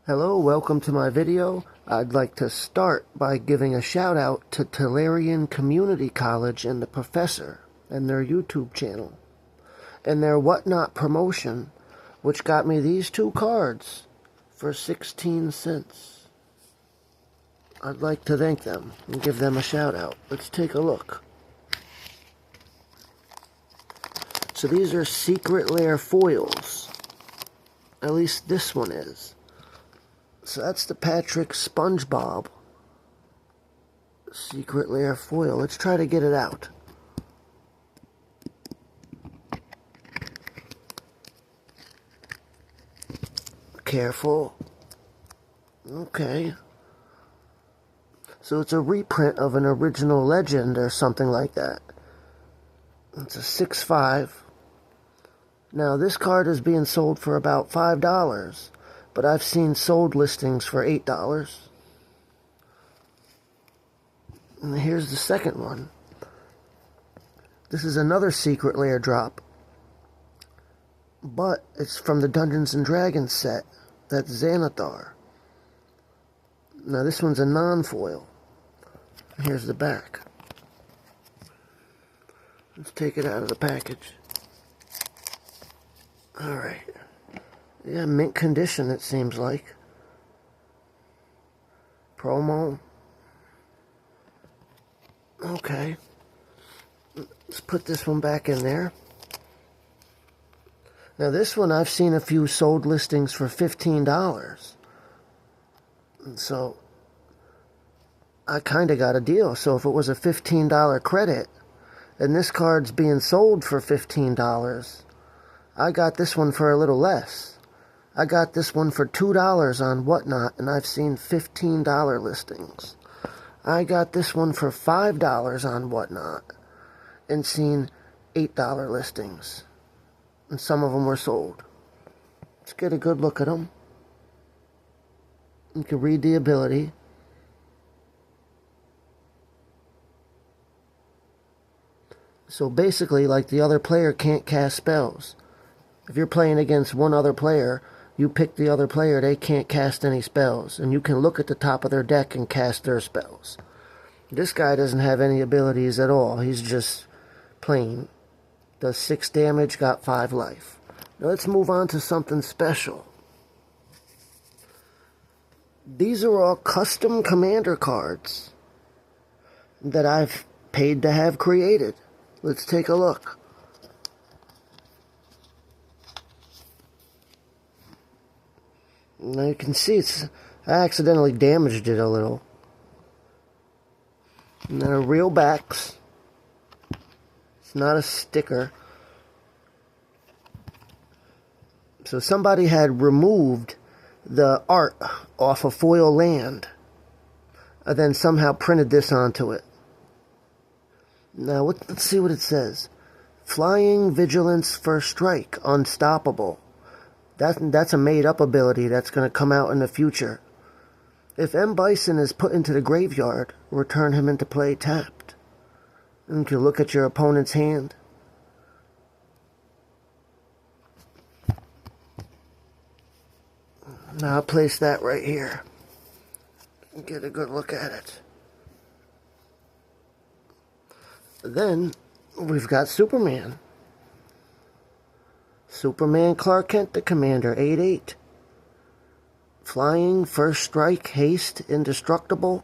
Hello, welcome to my video. I'd like to start by giving a shout out to Tolarian Community College and the professor and their YouTube channel and their Whatnot promotion, which got me these two cards for 16 cents. I'd like to thank them and give them a shout out. Let's take a look. So these are Secret Lair foils. At least this one is. So that's the Patrick SpongeBob Secret Lair foil. Let's try to get it out. Careful. Okay. So it's a reprint of an original legend or something like that. It's a 6.5. Now this card is being sold for about $5. But I've seen sold listings for $8. And here's the second one. This is another Secret Lair drop. But it's from the Dungeons & Dragons set. That's Xanathar. Now this one's a non-foil. Here's the back. Let's take it out of the package. Alright. Yeah, mint condition, it seems like. Promo. Okay. Let's put this one back in there. Now this one, I've seen a few sold listings for $15. And so, I kind of got a deal. So if it was a $15 credit, and this card's being sold for $15, I got this one for a little less. I got this one for $2 on Whatnot, and I've seen $15 listings. I got this one for $5 on Whatnot, and seen $8 listings. And some of them were sold. Let's get a good look at them. You can read the ability. So basically, like the other player can't cast spells. If you're playing against one other player, you pick the other player, they can't cast any spells. And you can look at the top of their deck and cast their spells. This guy doesn't have any abilities at all. He's just plain. Does 6 damage, got 5 life. Now let's move on to something special. These are all custom commander cards that I've paid to have created. Let's take a look. Now you can see I accidentally damaged it a little. And they're real backs. It's not a sticker. So somebody had removed the art off a foil land and then somehow printed this onto it. Now let's see what it says. Flying, Vigilance, First Strike, Unstoppable. That's a made-up ability that's going to come out in the future. If M. Bison is put into the graveyard, return him into play tapped. And you can look at your opponent's hand. Now I'll place that right here. Get a good look at it. Then, we've got Superman. Superman Clark Kent, the Commander, 8/8. Flying, First Strike, Haste, Indestructible.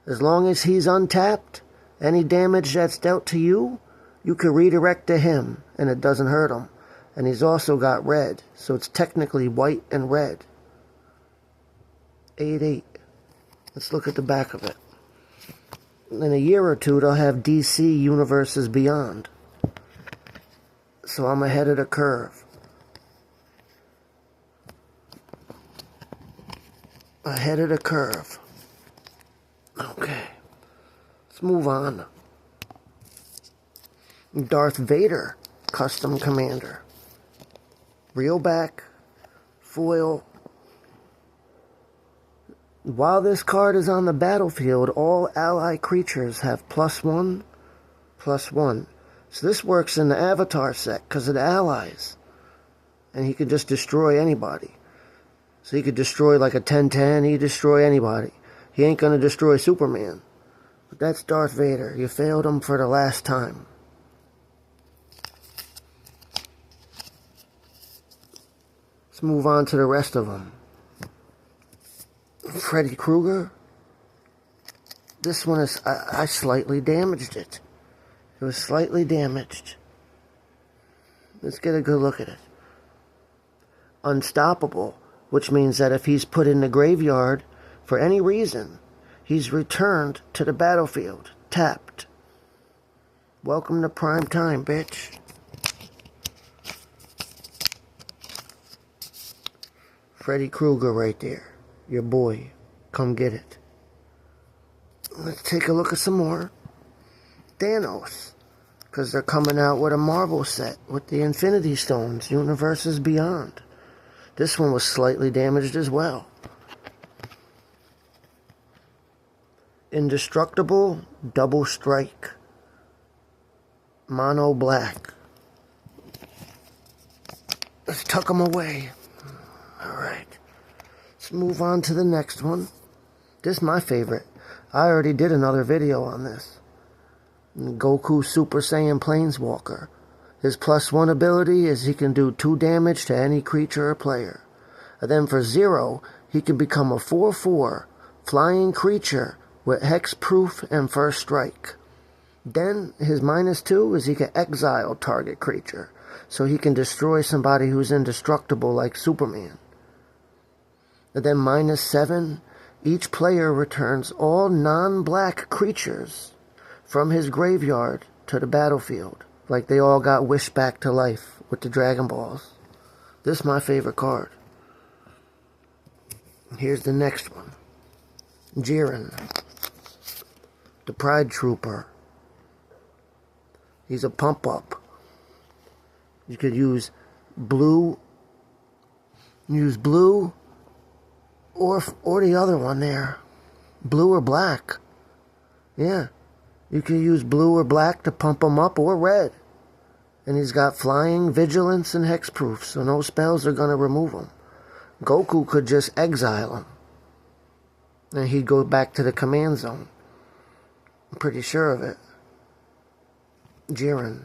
As long as he's untapped, any damage that's dealt to you, you can redirect to him, and it doesn't hurt him. And he's also got red, so it's technically white and red. 8/8. Let's look at the back of it. In a year or two, they'll have DC Universes Beyond. So I'm ahead of the curve. Ahead of the curve. Okay. Let's move on. Darth Vader, Custom Commander. Real back. Foil. While this card is on the battlefield, all ally creatures have +1/+1. So this works in the Avatar set because of the allies. And he could just destroy anybody. So he could destroy like a 10-10. He'd destroy anybody. He ain't gonna destroy Superman. But that's Darth Vader. You failed him for the last time. Let's move on to the rest of them. Freddy Krueger. This one is... I slightly damaged it. It was slightly damaged. Let's get a good look at it. Unstoppable, which means that if he's put in the graveyard for any reason, he's returned to the battlefield, tapped. Welcome to prime time, bitch. Freddy Krueger right there. Your boy. Come get it. Let's take a look at some more. Thanos. Because they're coming out with a Marvel set with the Infinity Stones, Universes Beyond. This one was slightly damaged as well. Indestructible, Double Strike. Mono Black. Let's tuck them away. Alright. Let's move on to the next one. This is my favorite. I already did another video on this. Goku Super Saiyan Planeswalker. His +1 ability is he can do 2 damage to any creature or player. And then for 0, he can become a 4/4 flying creature with hexproof and first strike. Then his -2 is he can exile target creature. So he can destroy somebody who's indestructible like Superman. And then -7, each player returns all non-black creatures from his graveyard to the battlefield. Like they all got wished back to life with the Dragon Balls. This is my favorite card. Here's the next one. Jiren. The Pride Trooper. He's a pump-up. You could use blue. Or the other one there. Blue or black. Yeah. You can use blue or black to pump him up, or red. And he's got flying, vigilance, and hexproof, so no spells are going to remove him. Goku could just exile him. And he'd go back to the command zone. I'm pretty sure of it. Jiren.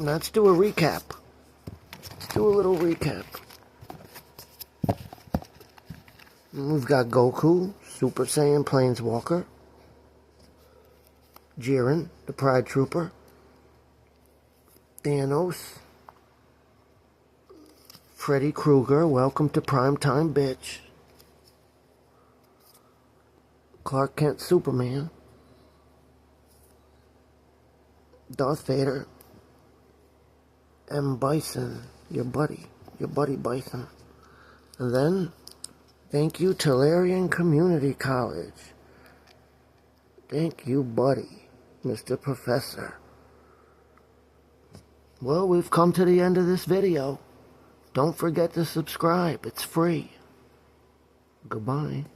Let's do a recap. Let's do a little recap. We've got Goku, Super Saiyan Planeswalker. Jiren, the Pride Trooper. Thanos. Freddy Krueger, welcome to primetime, bitch. Clark Kent Superman. Darth Vader. M. Bison, your buddy Bison. And then, thank you, Tolarian Community College. Thank you, buddy, Mr. Professor. Well, we've come to the end of this video. Don't forget to subscribe. It's free. Goodbye.